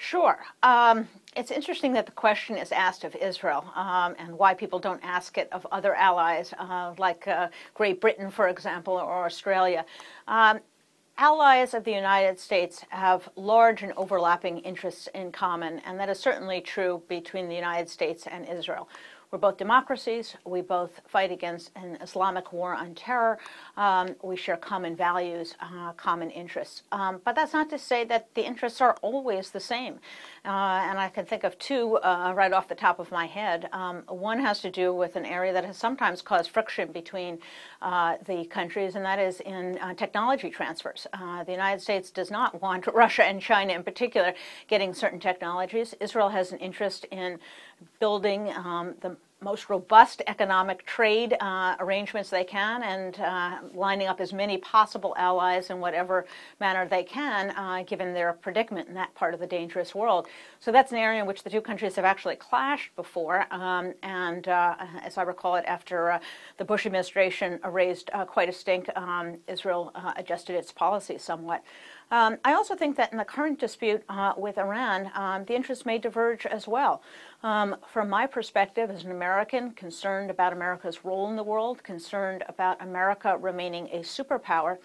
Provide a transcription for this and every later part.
Sure. It's interesting that the question is asked of Israel and why people don't ask it of other allies like Great Britain, for example, or Australia. Allies of the United States have large and overlapping interests in common, and that is certainly true between the United States and Israel. We're both democracies. We both fight against an Islamic war on terror. We share common values, common interests. But that's not to say that the interests are always the same. And I can think of two right off the top of my head. One has to do with an area that has sometimes caused friction between the countries, and that is in technology transfers. The United States does not want Russia and China in particular getting certain technologies. Israel has an interest in building the most robust economic trade arrangements they can and lining up as many possible allies in whatever manner they can, given their predicament in that part of the dangerous world. So that's an area in which the two countries have actually clashed before, and as I recall it, after the Bush administration raised quite a stink, Israel adjusted its policy somewhat. I also think that in the current dispute with Iran, the interests may diverge as well. From my perspective as an American concerned about America's role in the world, concerned about America remaining a superpower,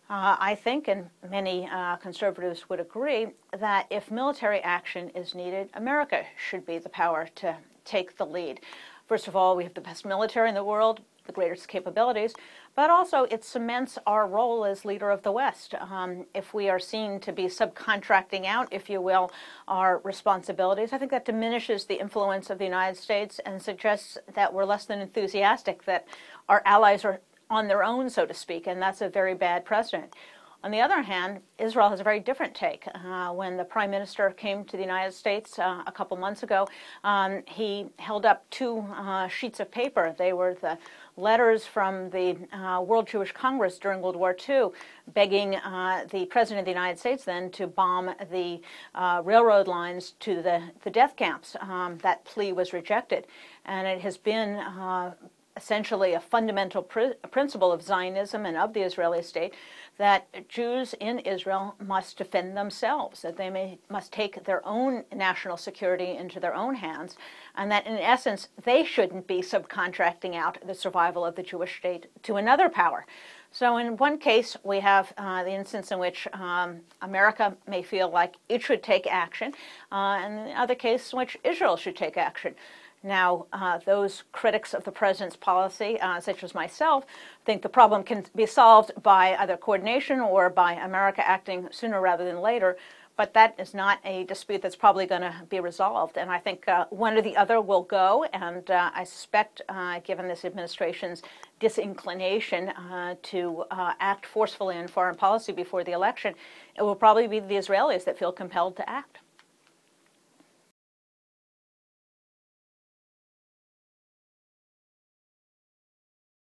I think, and many conservatives would agree, that if military action is needed, America should be the power to take the lead. First of all, we have the best military in the world, the greatest capabilities, but also it cements our role as leader of the West. If we are seen to be subcontracting out, if you will, our responsibilities, I think that diminishes the influence of the United States and suggests that we're less than enthusiastic, that our allies are on their own, so to speak, and that's a very bad precedent. On the other hand, Israel has a very different take. When the Prime Minister came to the United States a couple months ago, he held up two sheets of paper. They were the letters from the World Jewish Congress during World War II, begging the President of the United States then to bomb the railroad lines to the death camps. That plea was rejected, and it has been essentially a fundamental principle of Zionism and of the Israeli state that Jews in Israel must defend themselves, that they must take their own national security into their own hands, and that in essence they shouldn't be subcontracting out the survival of the Jewish state to another power. So in one case, we have the instance in which America may feel like it should take action, and the other case in which Israel should take action. Now, those critics of the president's policy, such as myself, think the problem can be solved by either coordination or by America acting sooner rather than later, but that is not a dispute that's probably going to be resolved. And I think one or the other will go, and I suspect, given this administration's disinclination to act forcefully in foreign policy before the election, it will probably be the Israelis that feel compelled to act.